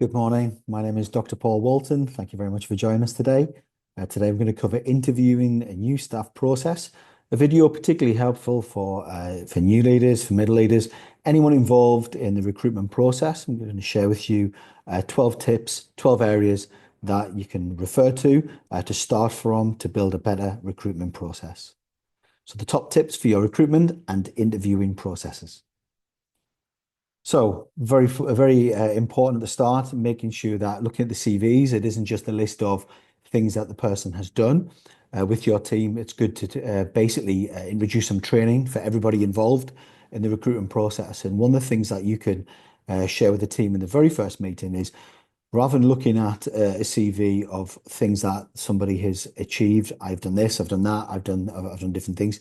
Good morning. My name is Dr. Paul Walton. Thank you very much for joining us today. Today, we're going to cover interviewing a new staff process. A video particularly helpful for new leaders, for middle leaders, anyone involved in the recruitment process. I'm going to share with you 12 tips, 12 areas that you can refer to start from to build a better recruitment process. So the top tips for your recruitment and interviewing processes. So very important at the start, making sure that looking at the CVs, it isn't just a list of things that the person has done with your team. It's good to basically introduce some training for everybody involved in the recruitment process. And one of the things that you can share with the team in the very first meeting is rather than looking at a CV of things that somebody has achieved, I've done this, I've done that, I've done different things.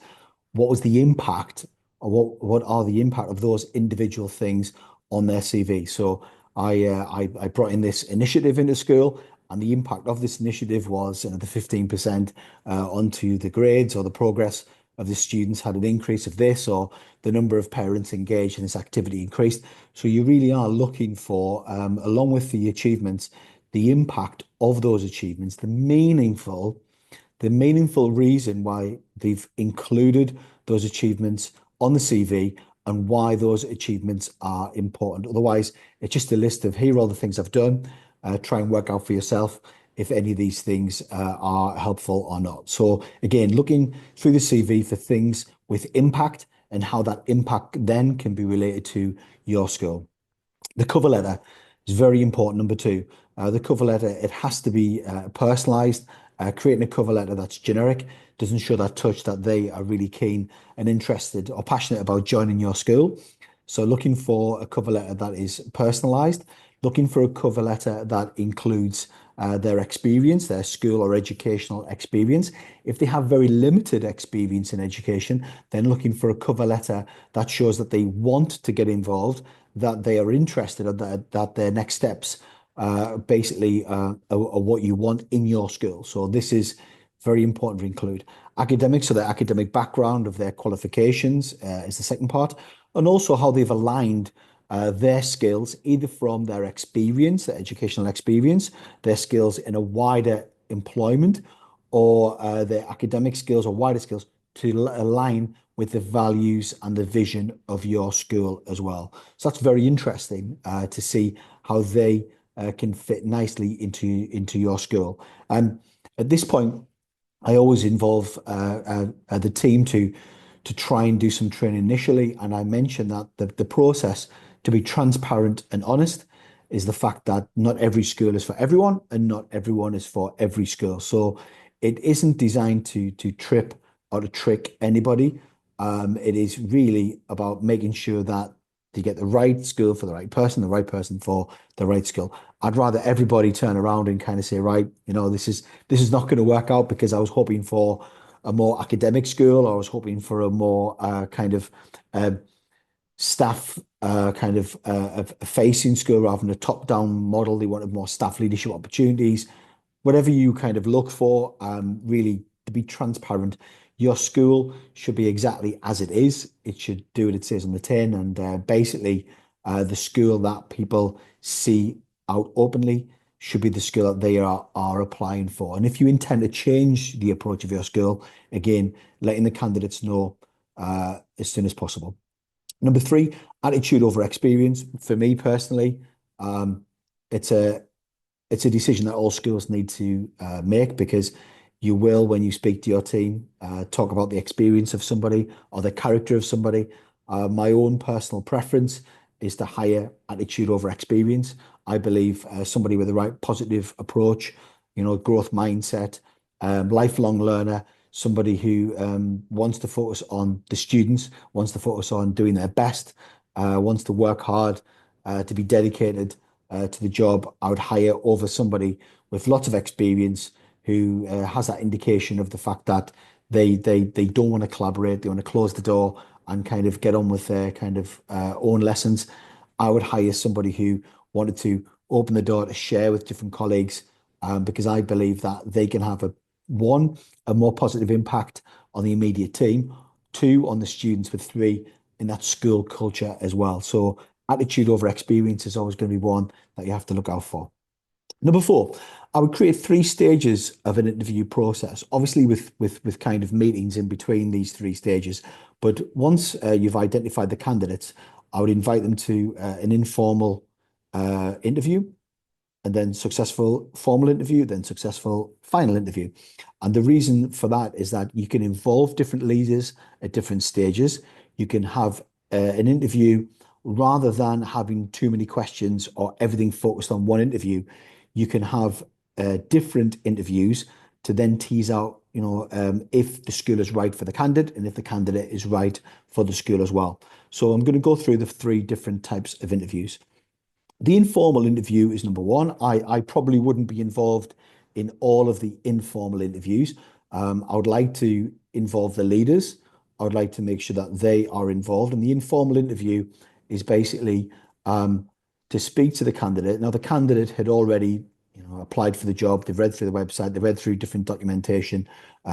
What was the impact, or what are the impact of those individual things on their CV? So I brought in this initiative into school, and the impact of this initiative was the 15% onto the grades, or the progress of the students had an increase of this, or the number of parents engaged in this activity increased. So you really are looking for, along with the achievements, the impact of those achievements, the meaningful reason why they've included those achievements on the CV and why those achievements are important. Otherwise, it's just a list of here are all the things I've done. Try and work out for yourself if any of these things are helpful or not. So again, looking through the CV for things with impact and how that impact then can be related to your school. The cover letter is very important. Number two, the cover letter, it has to be personalized. Creating a cover letter that's generic doesn't show that touch that they are really keen and interested or passionate about joining your school. So looking for a cover letter that is personalized, looking for a cover letter that includes their experience, their school or educational experience. If they have very limited experience in education, then looking for a cover letter that shows that they want to get involved, that they are interested, and that their next steps basically are what you want in your school. So this is very important to include. Academics, so their academic background of their qualifications is the second part, and also how they've aligned their skills, either from their experience, their educational experience, their skills in a wider employment, or their academic skills or wider skills to align with the values and the vision of your school as well. So that's very interesting to see how they can fit nicely into your school. At this point, I always involve the team to try and do some training initially, and I mentioned that the process to be transparent and honest is the fact that not every school is for everyone, and not everyone is for every school. So it isn't designed to trip or to trick anybody. It is really about making sure that you get the right school for the right person for the right school. I'd rather everybody turn around and kind of say, right, this is not going to work out because I was hoping for a more academic school, or I was hoping for a more kind of staff facing school rather than a top-down model. They wanted more staff leadership opportunities. Whatever you kind of look for, really to be transparent. Your school should be exactly as it is. It should do what it says on the tin, and basically the school that people see out openly should be the school that they are applying for. And if you intend to change the approach of your school, again, letting the candidates know as soon as possible. Number three, attitude over experience. For me personally, it's a decision that all schools need to make, because you will, when you speak to your team, talk about the experience of somebody or the character of somebody. My own personal preference is to hire attitude over experience. I believe somebody with the right positive approach, growth mindset, lifelong learner, somebody who wants to focus on the students, wants to focus on doing their best, wants to work hard, to be dedicated to the job. I would hire over somebody with lots of experience who has that indication of the fact that they don't want to collaborate, they want to close the door and kind of get on with their kind of own lessons. I would hire somebody who wanted to open the door to share with different colleagues, because I believe that they can have a more positive impact on the immediate team, two, on the students, with three, in that school culture as well. So Attitude over experience is always going to be one that you have to look out for. Number four, I would create three stages of an interview process, obviously with kind of meetings in between these three stages. But once you've identified the candidates, I would invite them to an informal interview, and then successful formal interview, then successful final interview. And the reason for that is that you can involve different leaders at different stages. You can have an interview rather than having too many questions or everything focused on one interview. You can have different interviews to then tease out, if the school is right for the candidate and if the candidate is right for the school as well. So I'm going to go through the three different types of interviews. The informal interview is number one. I probably wouldn't be involved in all of the informal interviews. I would like to involve the leaders. I would like to make sure that they are involved. And the informal interview is basically to speak to the candidate. Now, the candidate had already, applied for the job. They've read through the website. They've read through different documentation.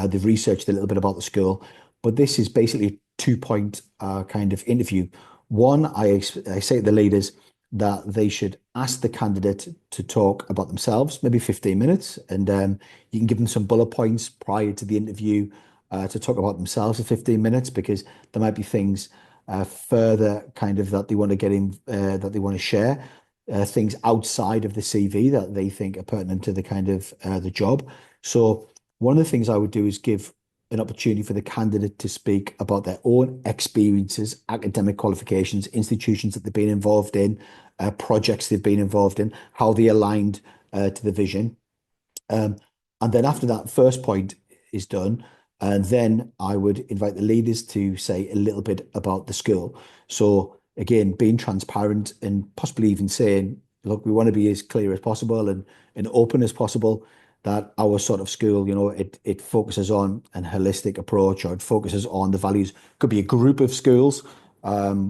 They've researched a little bit about the school. But this is basically a two-point kind of interview. One, I say to the leaders that they should ask the candidate to talk about themselves, maybe 15 minutes, and you can give them some bullet points prior to the interview to talk about themselves for 15 minutes, because there might be things further kind of that they want to get in, that they want to share, things outside of the CV that they think are pertinent to the kind of the job. So one of the things I would do is give an opportunity for the candidate to speak about their own experiences, academic qualifications, institutions that they've been involved in, projects they've been involved in, how they aligned to the vision. And then after that first point is done, and then I would invite the leaders to say a little bit about the school. So again, being transparent and possibly even saying, look, we want to be as clear as possible and open as possible, that our sort of school, it focuses on an holistic approach, or it focuses on the values. Could be a group of schools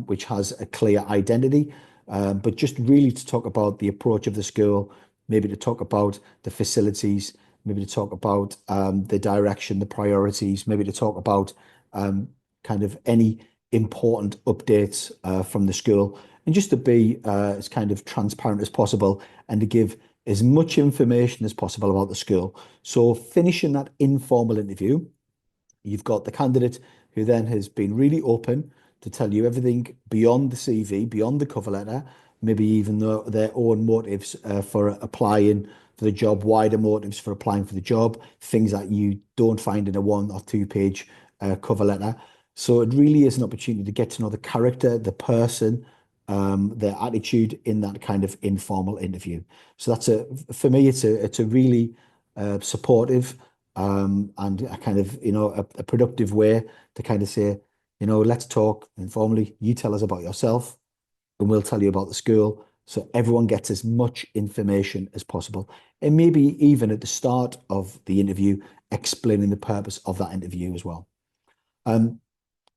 which has a clear identity, but just really to talk about the approach of the school, maybe to talk about the facilities, maybe to talk about the direction, the priorities, maybe to talk about kind of any important updates from the school, and just to be as kind of transparent as possible and to give as much information as possible about the school. So finishing that informal interview, you've got the candidate who then has been really open to tell you everything beyond the CV, beyond the cover letter, maybe even their own motives for applying for the job, wider motives for applying for the job, things that you don't find in a 1 or 2 page cover letter. So it really is an opportunity to get to know the character, the person, their attitude in that kind of informal interview. So for me, it's a really supportive and a kind of, a productive way to kind of say, let's talk informally. You tell us about yourself and we'll tell you about the school. So everyone gets as much information as possible. And maybe even at the start of the interview, explaining the purpose of that interview as well.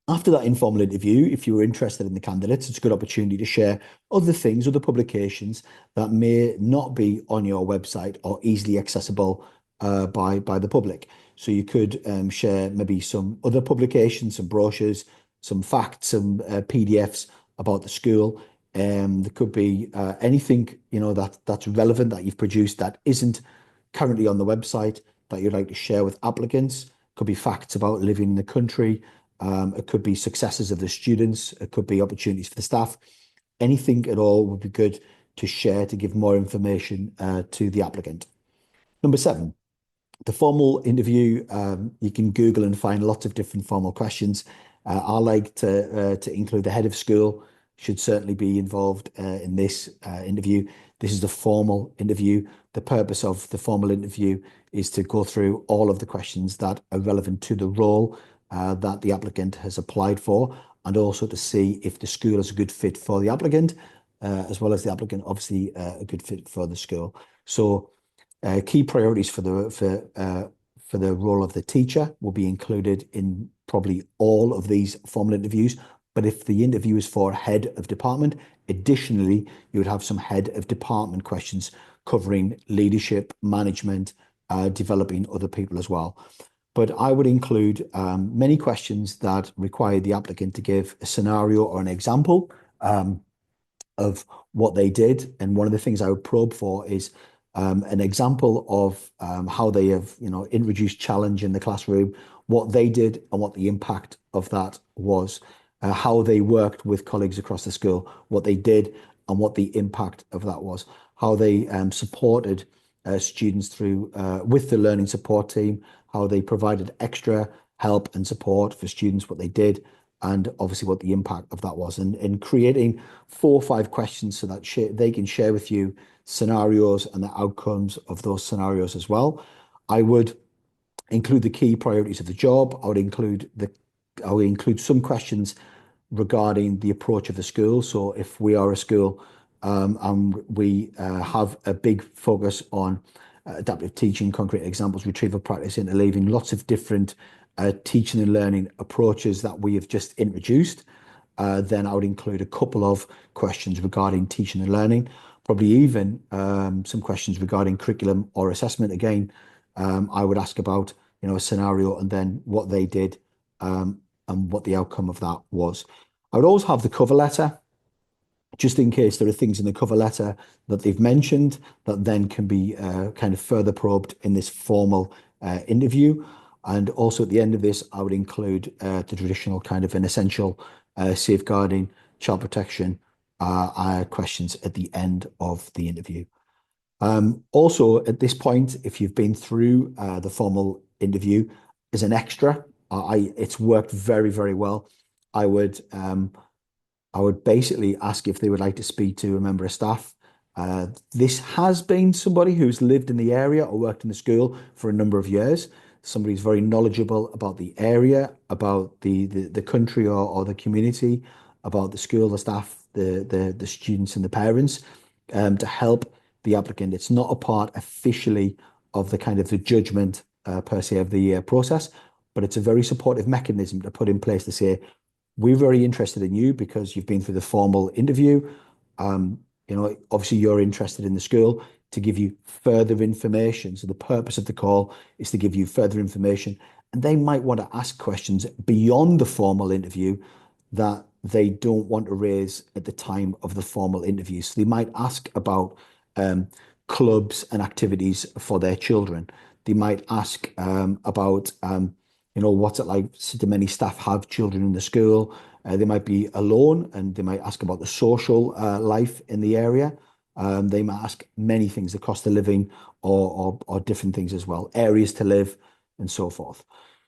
After that informal interview, if you were interested in the candidates, it's a good opportunity to share other things, other publications that may not be on your website or easily accessible by the public. So you could share maybe some other publications, some brochures, some facts, some PDFs about the school. There could be anything that's relevant that you've produced that isn't currently on the website that you'd like to share with applicants. Could be facts about living in the country. It could be successes of the students. It could be opportunities for the staff. Anything at all would be good to share to give more information to the applicant. Number 7, the formal interview. You can Google and find lots of different formal questions. I like to include the head of school. Should certainly be involved in this interview. This is the formal interview. The purpose of the formal interview is to go through all of the questions that are relevant to the role that the applicant has applied for, and also to see if the school is a good fit for the applicant, as well as the applicant obviously a good fit for the school. So key priorities for the role of the teacher will be included in probably all of these formal interviews. But if the interview is for head of department, additionally, you would have some head of department questions covering leadership, management, developing other people as well. But I would include many questions that require the applicant to give a scenario or an example. of what they did. And one of the things I would probe for is an example of how they have, introduced challenge in the classroom, what they did and what the impact of that was, how they worked with colleagues across the school, what they did and what the impact of that was, how they supported students through with the learning support team, how they provided extra help and support for students, what they did, and obviously what the impact of that was, and creating 4 or 5 questions so that they can share with you scenarios and the outcomes of those scenarios as well. I would include the key priorities of the job. I would include some questions regarding the approach of the school. So if we are a school and we have a big focus on adaptive teaching, concrete examples, retrieval practice, interleaving, lots of different teaching and learning approaches that we have just introduced, then I would include a couple of questions regarding teaching and learning, probably even some questions regarding curriculum or assessment. Again, I would ask about, a scenario and then what they did and what the outcome of that was. I would also have the cover letter, just in case there are things in the cover letter that they've mentioned that then can be kind of further probed in this formal interview. And also at the end of this, I would include the traditional kind of an essential safeguarding, child protection questions at the end of the interview. Also, at this point, if you've been through the formal interview as an extra, it's worked very, very well. I would basically ask if they would like to speak to a member of staff. This has been somebody who's lived in the area or worked in the school for a number of years. Somebody who's very knowledgeable about the area, about the country or the community, about the school, the staff, the students and the parents, to help the applicant. It's not a part officially of the kind of the judgment per se of the process, but it's a very supportive mechanism to put in place to say, we're very interested in you because you've been through the formal interview. Obviously you're interested in the school, to give you further information. So the purpose of the call is to give you further information. And they might want to ask questions beyond the formal interview that they don't want to raise at the time of the formal interview. So they might ask about clubs and activities for their children. They might ask about what's it like? Do many staff have children in the school? They might be alone, and they might ask about the social life in the area. They might ask many things, the cost of living or different things as well, areas to live and so forth.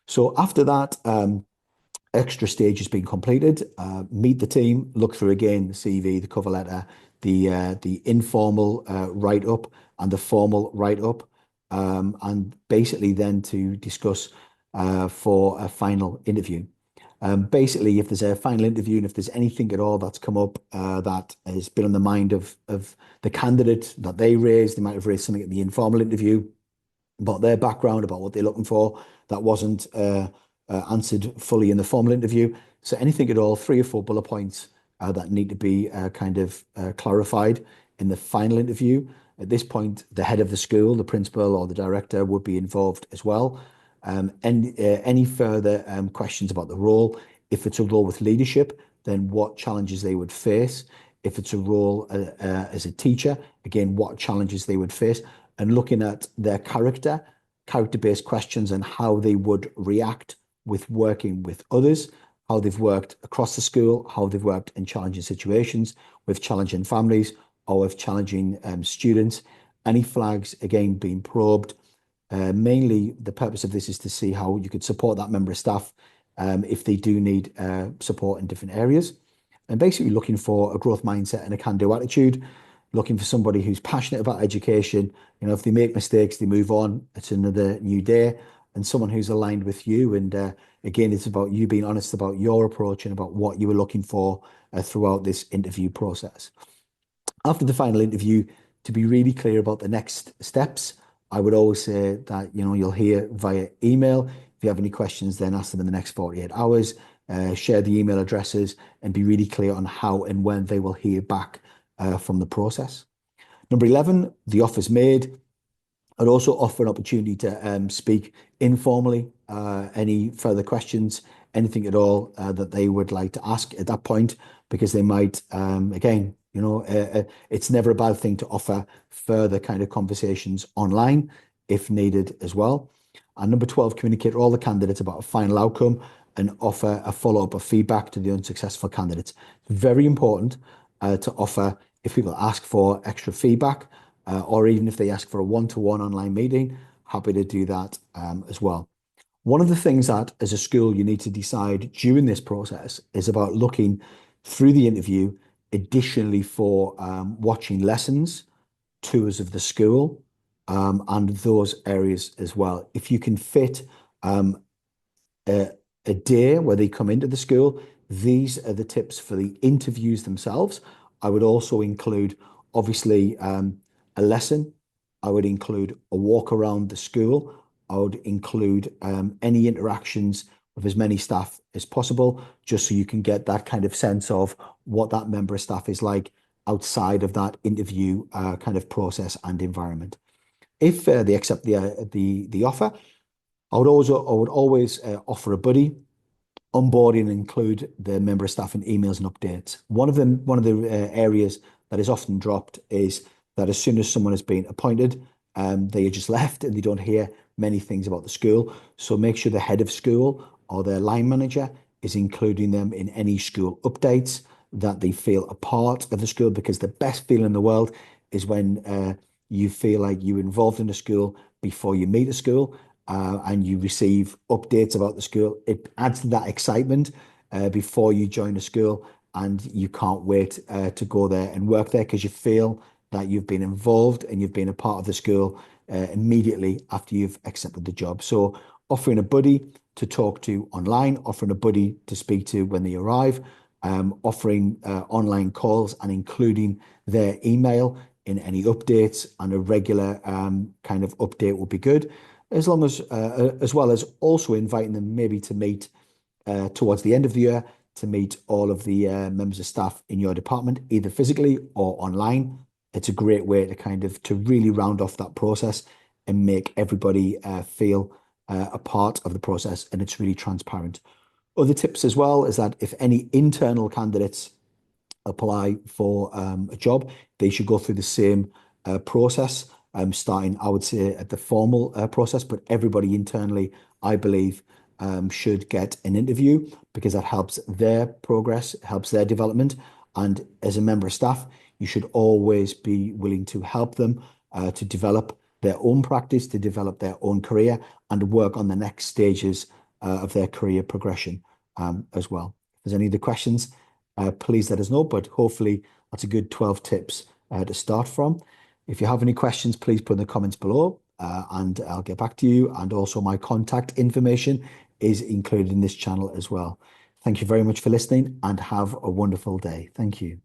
So after that extra stage has been completed, meet the team, look through again the CV, the cover letter, the informal write-up and the formal write-up, and basically then to discuss for a final interview. Basically, if there's a final interview and if there's anything at all that's come up that has been on the mind of the candidate that they raised, they might have raised something at the informal interview about their background, about what they're looking for, that wasn't answered fully in the formal interview. So anything at all, 3 or 4 bullet points that need to be kind of clarified in the final interview. At this point, the head of the school, the principal or the director would be involved as well. And any further questions about the role. If it's a role with leadership, then what challenges they would face. If it's a role as a teacher, again, what challenges they would face. And looking at their character-based questions and how they would react with working with others, how they've worked across the school, how they've worked in challenging situations with challenging families or with challenging students. Any flags, again, being probed. Mainly, the purpose of this is to see how you could support that member of staff if they do need support in different areas. And basically looking for a growth mindset and a can-do attitude, looking for somebody who's passionate about education. If they make mistakes, they move on. It's another new day. And someone who's aligned with you. And again, it's about you being honest about your approach and about what you were looking for throughout this interview process. After the final interview, to be really clear about the next steps, I would always say that, you'll hear via email. If you have any questions, then ask them in the next 48 hours. Share the email addresses and be really clear on how and when they will hear back from the process. Number 11, the offer's made. I'd also offer an opportunity to speak informally. Any further questions, anything at all that they would like to ask at that point, because they might, again, It's never a bad thing to offer further kind of conversations online if needed as well. And number 12, communicate to all the candidates about a final outcome and offer a follow-up of feedback to the unsuccessful candidates. Very important to offer if people ask for extra feedback or even if they ask for a one-to-one online meeting, happy to do that as well. One of the things that as a school you need to decide during this process is about looking through the interview additionally for watching lessons, tours of the school, and those areas as well. If you can fit a, a day where they come into the school, these are the tips for the interviews themselves. I would also include, obviously, a lesson. I would include a walk around the school. I would include any interactions with as many staff as possible, just so you can get that kind of sense of what that member of staff is like outside of that interview kind of process and environment. If they accept the offer, I would always offer a buddy onboarding and include the member of staff in emails and updates. One of the areas that is often dropped is that as soon as someone has been appointed, they are just left and they don't hear many things about the school. So make sure the head of school or their line manager is including them in any school updates, that they feel a part of the school, because the best feeling in the world is when you feel like you're involved in the school before you meet a school and you receive updates about the school. It adds to that excitement before you join the school, and you can't wait to go there and work there because you feel that you've been involved and you've been a part of the school immediately after you've accepted the job. So offering a buddy to talk to online, offering a buddy to speak to when they arrive, offering online calls and including their email in any updates, and a regular kind of update will be good, as long as well as also inviting them maybe to meet towards the end of the year, to meet all of the members of staff in your department, either physically or online. It's a great way to kind of to really round off that process and make everybody feel a part of the process, and it's really transparent. Other tips as well is that if any internal candidates apply for a job, they should go through the same process, starting, I would say, at the formal process, but everybody internally, I believe, should get an interview, because that helps their progress, helps their development. And as a member of staff, you should always be willing to help them to develop their own practice, to develop their own career, and work on the next stages of their career progression as well. If there's any other questions, please let us know, but hopefully that's a good 12 tips to start from. If you have any questions, please put in the comments below and I'll get back to you. And also my contact information is included in this channel as well. Thank you very much for listening and have a wonderful day. Thank you.